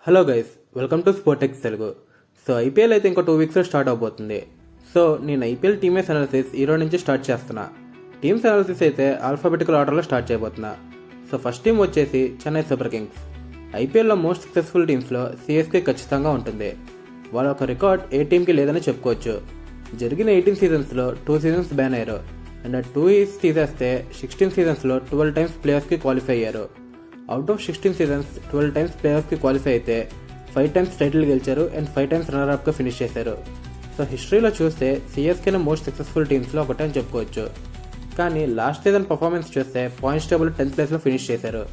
Hello guys, welcome to Sportex Telugu. So IPL అయితే ఇంకో 2 వీక్స్లో స్టార్ట్ అవబోతుంది. సో నేను ఐపీఎల్ టీమేస్ అనాలిసిస్ ఈరోజు నుంచి స్టార్ట్ చేస్తున్నా. టీమ్స్ అనాలిసిస్ అయితే ఆల్ఫాబెటికల్ ఆర్డర్లో స్టార్ట్ చేయబోతున్నా. సో ఫస్ట్ టీం వచ్చేసి చెన్నై సూపర్ కింగ్స్. ఐపీఎల్లో మోస్ట్ సక్సెస్ఫుల్ టీమ్స్లో సిఎస్కే ఖచ్చితంగా ఉంటుంది. వాళ్ళ ఒక రికార్డ్ ఏ టీంకి లేదని చెప్పుకోవచ్చు. జరిగిన 18 సీజన్స్లో 2 సీజన్స్ బ్యాన్ అయ్యారు. అండ్ 2 తీసేస్తే 16 సీజన్స్లో 12 టైమ్స్ ప్లేయర్స్కి క్వాలిఫై అయ్యారు. అవుట్ ఆఫ్ 16 సీజన్స్ 12 టైమ్స్ ప్లేయర్స్కి క్వాలిఫై అయితే 5 టైమ్స్ టైటిల్ గెలిచారు అండ్ 5 టైమ్స్ రన్నర్అప్గా ఫినిష్ చేశారు. సో హిస్టరీలో చూస్తే సిఎస్కేనే మోస్ట్ సక్సెస్ఫుల్ టీమ్స్లో ఒకటే అని చెప్పుకోవచ్చు. కానీ లాస్ట్ సీజన్ పర్ఫార్మెన్స్ చూస్తే పాయింట్స్ టేబుల్ 10th ప్లేస్లో ఫినిష్ చేశారు.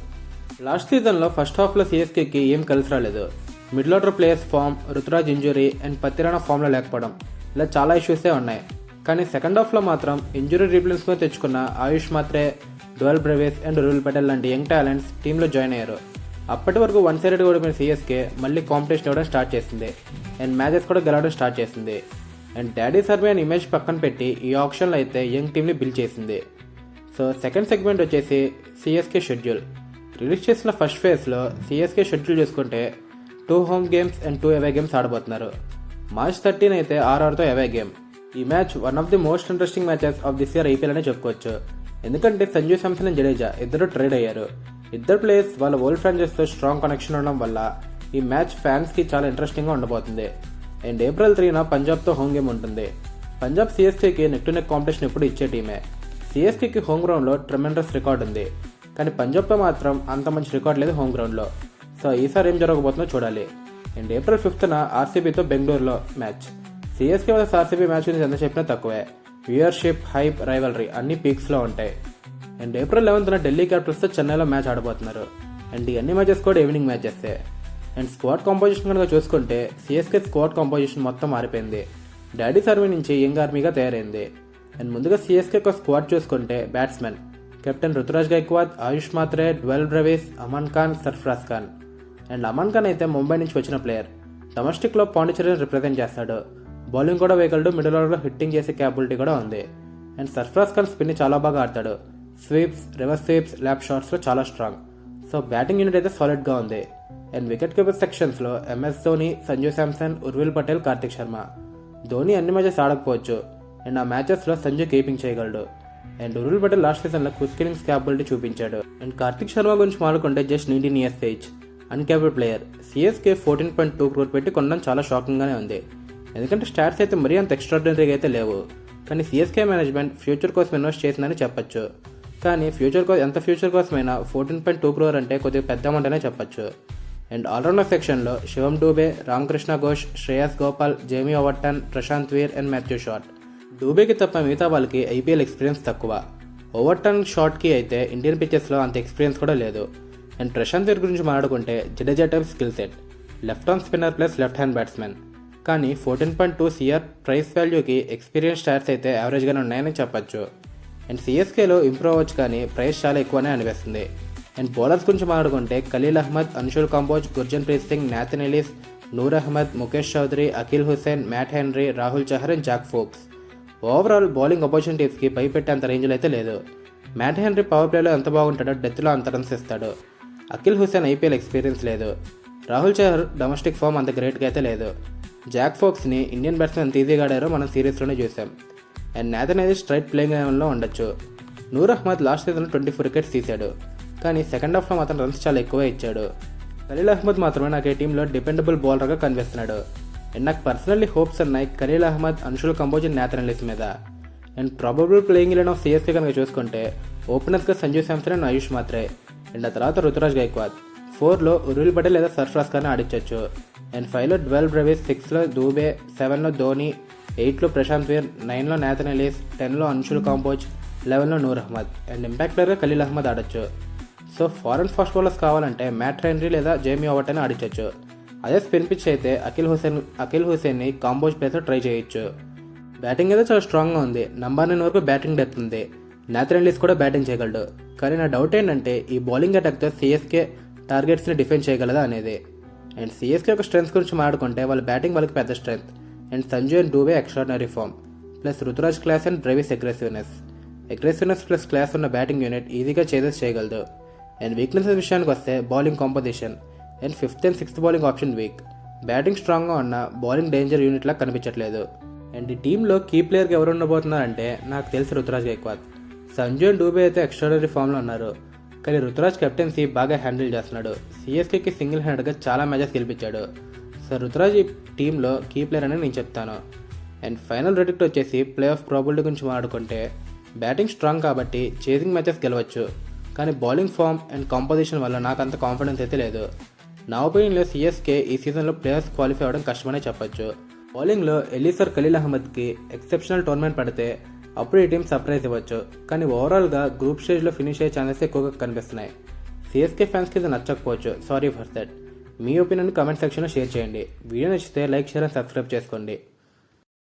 లాస్ట్ సీజన్లో ఫస్ట్ హాఫ్లో సిఎస్కేకి ఏం కలిసి రాలేదు. Middle order players form, Ruturaj injury and Pathirana ఫామ్లో లేకపోవడం, ఇలా చాలా ఇష్యూసే ఉన్నాయి. కానీ సెకండ్ హాఫ్లో మాత్రం ఇంజురీ రీప్లేస్మెంట్ తెచ్చుకున్న ఆయుష్ మాత్రే, డ్వెల్ బ్రెవేస్ అండ్ రూల్ పటేల్ లాంటి యంగ్ టాలెంట్స్ టీంలో జాయిన్ అయ్యారు. అప్పటి వరకు 1 సైడెడ్ ఓడిపోయిన సిఎస్కే మళ్ళీ కాంపిటీషన్ ఇవ్వడం స్టార్ట్ చేసింది అండ్ మ్యాచెస్ కూడా గెలవడం స్టార్ట్ చేసింది. అండ్ డాడీ సర్వే అని ఇమేజ్ పక్కన పెట్టి ఈ ఆప్షన్లో అయితే యంగ్ టీంని బిల్డ్ చేసింది. సో సెకండ్ సెగ్మెంట్ వచ్చేసి సిఎస్కే షెడ్యూల్. రిలీజ్ చేసిన ఫస్ట్ ఫేజ్లో సిఎస్కే షెడ్యూల్ చూసుకుంటే 2 home games and 2 away games ఆడబోతున్నారు. March 13 అయితే ఆర్ఆర్తో అవే గేమ్. ఈ match one of the most interesting matches of this year IPL అనే చెప్పుకోవచ్చు. ఎందుకంటే సంజు శాంసన్ అండ్ జడేజా ఇద్దరు ట్రేడ్ అయ్యారు. ఇద్దరు ప్లేయర్స్ వాళ్ళ ఓల్డ్ ఫ్రాంచైజ్తో స్ట్రాంగ్ కనెక్షన్ ఉండడం వల్ల ఈ మ్యాచ్ ఫ్యాన్స్కి చాలా ఇంట్రెస్టింగ్గా ఉండబోతుంది. అండ్ April 3న పంజాబ్తో హోమ్ గేమ్ ఉంటుంది. పంజాబ్ సిఎస్కేకి నెక్ టు నెక్ కాంపిటీషన్ ఎప్పుడు ఇచ్చే టీమే. సిఎస్కేకి హోమ్ గ్రౌండ్లో ట్రెమెండస్ రికార్డ్ ఉంది, కానీ పంజాబ్తో మాత్రం అంత మంచి రికార్డ్ లేదు హోమ్ గ్రౌండ్లో. సో ఈసారి ఏం జరగబోతుందో చూడాలి. అండ్ April 5న ఆర్సీబీతో బెంగళూరులో match. CSK versus RCB match గురించి ఎంత చెప్పినా తక్కువే. వ్యూయర్షిప్, హైప్, రైవల్రీ అన్ని పీక్స్లో ఉంటాయి. అండ్ April 11న ఢిల్లీ క్యాపిటల్స్తో చెన్నైలో మ్యాచ్ ఆడబోతున్నారు. అండ్ ఈ అన్ని మ్యాచెస్ కూడా evening matches. And squad composition కనుక చూసుకుంటే సిఎస్కే స్క్వాడ్ కాంపోజిషన్ మొత్తం మారిపోయింది. డాడీ సర్వే నుంచి యంగ్ ఆర్మీగా తయారైంది. అండ్ ముందుగా సిఎస్కే ఒక స్క్వాడ్ చూసుకుంటే batsmen captain Ruturaj గైక్వాద్, Ayush Mhatre, dwell బ్రెవేస్, Aman Khan, Sarfaraz Khan. And Aman Khan అయితే ముంబై నుంచి వచ్చిన ప్లేయర్. డొమెస్టిక్లో పాండిచేరిని రిప్రజెంట్ చేస్తాడు. బౌలింగ్ కూడా వేయగలడు, మిడిల్ ఆర్డర్లో హిట్టింగ్ చేసే క్యాపబిలిటీ కూడా ఉంది. అండ్ సర్ఫరాజ్ ఖాన్ స్పిన్ చాలా బాగా ఆడతాడు. స్వీప్స్, రివర్స్ స్వీప్స్, ల్యాప్ షాట్స్లో చాలా స్ట్రాంగ్. సో బ్యాటింగ్ యూనిట్ అయితే సాలిడ్గా ఉంది. అండ్ వికెట్ కీపర్ సెక్షన్స్లో ఎంఎస్ ధోని, సంజు శాంసన్, ఉర్విల్ పటేల్, కార్తిక్ శర్మ. ధోని అన్ని మ్యాచెస్ ఆడకపోవచ్చు అండ్ ఆ మ్యాచెస్లో సంజు కీపింగ్ చేయగలడు. అండ్ ఉర్విల్ పటేల్ లాస్ట్ సీజన్లో క్విక్ ఇన్నింగ్స్ క్యాపబిలిటీ చూపించాడు. అండ్ కార్తిక్ శర్మ గురించి మాట్లాడుకుంటే just 19 years age, uncapped player. CSK 14.2 crore పెట్టి కొనడం చాలా షాకింగ్గానే ఉంది. ఎందుకంటే స్టాట్స్ అయితే మరీ అంత ఎక్స్ట్రాడినరీగా అయితే లేవు. కానీ సిఎస్కే మేనేజ్మెంట్ ఫ్యూచర్ కోసం ఇన్వెస్ట్ చేసిందని చెప్పొచ్చు. కానీ ఎంత ఫ్యూచర్ కోసమైనా 14.2 crore అంటే కొద్దిగా పెద్ద అమౌంట్ అనే చెప్పొచ్చు. అండ్ ఆల్రౌండర్ సెక్షన్లో Shivam Dube, Ramakrishna Ghosh, Shreyas Gopal, Jamie Overton, Prashant Veer and Matthew Short. డూబేకి తప్ప మిగతా వాళ్ళకి ఐపీఎల్ ఎక్స్పీరియన్స్ తక్కువ. ఓవర్టన్, షాట్కి అయితే ఇండియన్ పిచ్చెస్లో అంత ఎక్స్పీరియన్స్ కూడా లేదు. అండ్ ప్రశాంత్ వీర్ గురించి మాట్లాడుకుంటే Jadeja type skill set, left arm spinner plus left hand batsmen. కానీ 14.2 CR ప్రైస్ వాల్యూకి ఎక్స్పీరియన్స్ స్టాట్స్ అయితే యావరేజ్గానే ఉన్నాయని చెప్పొచ్చు. అండ్ సిఎస్కేలో ఇంప్రూవ్ అవ్వచ్చు, కానీ ప్రైస్ చాలా ఎక్కువనే అనిపిస్తుంది. అండ్ బౌలర్స్ గురించి మాట్లాడుకుంటే Khaleel Ahmed, Anshul Kamboj, Gurjan Preet Singh, Nathan Ellis, Noor Ahmad, Mukesh Choudhary, Akeal Hosein, Matt Henry, Rahul Chahar and Zak Foulkes. Overall bowling ఆపర్చునిటీస్కి భయపెట్టేంత రేంజ్లో అయితే లేదు. మ్యాట్ హెన్రీ పవర్ ప్లేలో ఎంత బాగుంటాడో డెత్లో అంత రన్స్ ఇస్తాడు. అఖిల్ హుసేన్ ఐపీఎల్ ఎక్స్పీరియన్స్ లేదు. రాహుల్ చహర్ డొమెస్టిక్ ఫామ్ అంత గ్రేట్గా అయితే లేదు. జాక్ ఫోక్స్ని ఇండియన్ బ్యాట్స్మెన్ ఎంత ఈజీగా ఆడారో మనం సిరీస్లోనే చూసాం. And Nathan Ellis straight playing లెవెన్లో ఉండొచ్చు. నూర్ అహ్మద్ లాస్ట్ సీజన్లో 24 wickets తీశాడు, కానీ సెకండ్ హాఫ్లో మాత్రం రన్స్ చాలా ఎక్కువ ఇచ్చాడు. ఖలీల్ అహ్మద్ మాత్రమే నాకు ఈ టీంలో డిపెండబుల్ బౌలర్గా కనిపిస్తున్నాడు. అండ్ నాకు పర్సనల్లీ హోప్స్ ఉన్నాయి Khaleel Ahmed, Anshul Kamboj and Nathan Ellis మీద. And probable playing eleven of CSK కనుక చూసుకుంటే ఓపెనర్స్గా సంజు శాంసన్ అండ్ ఆయుష్ మాత్రే. అండ్ ఆ తర్వాత రుతురాజ్ గైక్వాద్. 4లో ఉర్విల్ పటేల్ లేదా సర్ఫరాజ్ ఖాన్ ఆడించవచ్చు. అండ్ 5లో డ్వెల్ బ్రెవేస్, 6లో దూబే, 7లో ధోని, 8లో ప్రశాంత్ వీర్, 9లో నాథన్ ఎలిస్, 10లో అన్షుల్ కాంబోజ్, 11లో నూర్ అహ్మద్. అండ్ ఇంపాక్ట్ ప్లేయర్గా ఖలీల్ అహ్మద్ ఆడొచ్చు. సో ఫారెన్ ఫాస్ట్ బౌలర్స్ కావాలంటే మ్యాట్ హెన్రీ లేదా జేమీ ఓవర్టన్ ఆడించవచ్చు. అదే స్పిన్ పిచ్ అయితే అఖిల్ హుసేన్ని కాంబోజ్ ప్లేస్లో ట్రై చేయొచ్చు. బ్యాటింగ్ అయితే చాలా స్ట్రాంగ్గా ఉంది. నంబర్ 9 వరకు బ్యాటింగ్ డెప్త్ ఉంది. నాథన్ ఎలిస్ కూడా బ్యాటింగ్ చేయగలడు. కానీ నా డౌట్ ఏంటంటే ఈ బౌలింగ్ అటాక్తో సిఎస్కే టార్గెట్స్ని డిఫెండ్ చేయగలదా అనేది. అండ్ సిఎస్కే యొక్క స్ట్రెంగ్స్ గురించి మాట్లాడుకుంటే వాళ్ళ బ్యాటింగ్ వాళ్ళకి పెద్ద strength. And Sanju and Dube extraordinary form, plus Ruturaj class and Brevis aggressiveness plus class ఉన్న బ్యాటింగ్ యూనిట్ ఈజీగా చేజెస్ చేయగలదు. అండ్ వీక్నెసెస్ విషయానికి వస్తే bowling composition. And fifth and sixth bowling option weak. Batting స్ట్రాంగ్గా ఉన్న బౌలింగ్ డేంజర్ యూనిట్లా కనిపించట్లేదు. అండ్ ఈ టీంలో కీ ప్లేయర్గా ఎవరు ఉండబోతున్నారంటే నాకు తెలిసి రుతురాజ్ గైక్వాద్. సంజు అండ్ డూబే అయితే ఎక్స్ట్రాడనరీ ఫామ్లో ఉన్నారు, కానీ రుతురాజ్ కెప్టెన్సీ బాగా హ్యాండిల్ చేస్తున్నాడు. సిఎస్కేకి సింగిల్ హ్యాండెడ్గా చాలా మ్యాచెస్ గెలిపించాడు. సో రుతురాజ్ ఈ టీంలో కీ ప్లేయర్ అని నేను చెప్తాను. అండ్ ఫైనల్ రెడిక్ట్ వచ్చేసి ప్లే ఆఫ్ ప్రాబిలిటీ గురించి మాట్లాడుకుంటే బ్యాటింగ్ స్ట్రాంగ్ కాబట్టి చేసింగ్ మ్యాచెస్ గెలవచ్చు, కానీ బౌలింగ్ ఫామ్ అండ్ కాంపోజిషన్ వల్ల నాకు అంత కాన్ఫిడెన్స్ అయితే లేదు. నా ఒపీనియన్లో సిఎస్కే ఈ సీజన్లో ప్లేయర్స్ క్వాలిఫై అవ్వడం కష్టమనే చెప్పొచ్చు. బౌలింగ్లో ఎలీసర్ ఖలీల్ అహ్మద్కి ఎక్సెప్షనల్ టోర్నమెంట్ పడితే అప్పుడు ఈ టీం సర్ప్రైజ్ ఇవ్వచ్చు, కానీ ఓవరాల్గా గ్రూప్ స్టేజ్లో ఫినిష్ అయ్యే ఛాన్సెస్ ఎక్కువగా కనిపిస్తున్నాయి. సిఎస్కే ఫ్యాన్స్కి ఇది నచ్చకపోవచ్చు, సారీ ఫర్ దట్. మీ ఒపీనియన్ కామెంట్ సెక్షన్లో షేర్ చేయండి. వీడియో నచ్చితే లైక్, షేర్ అండ్ సబ్స్క్రైబ్ చేసుకోండి.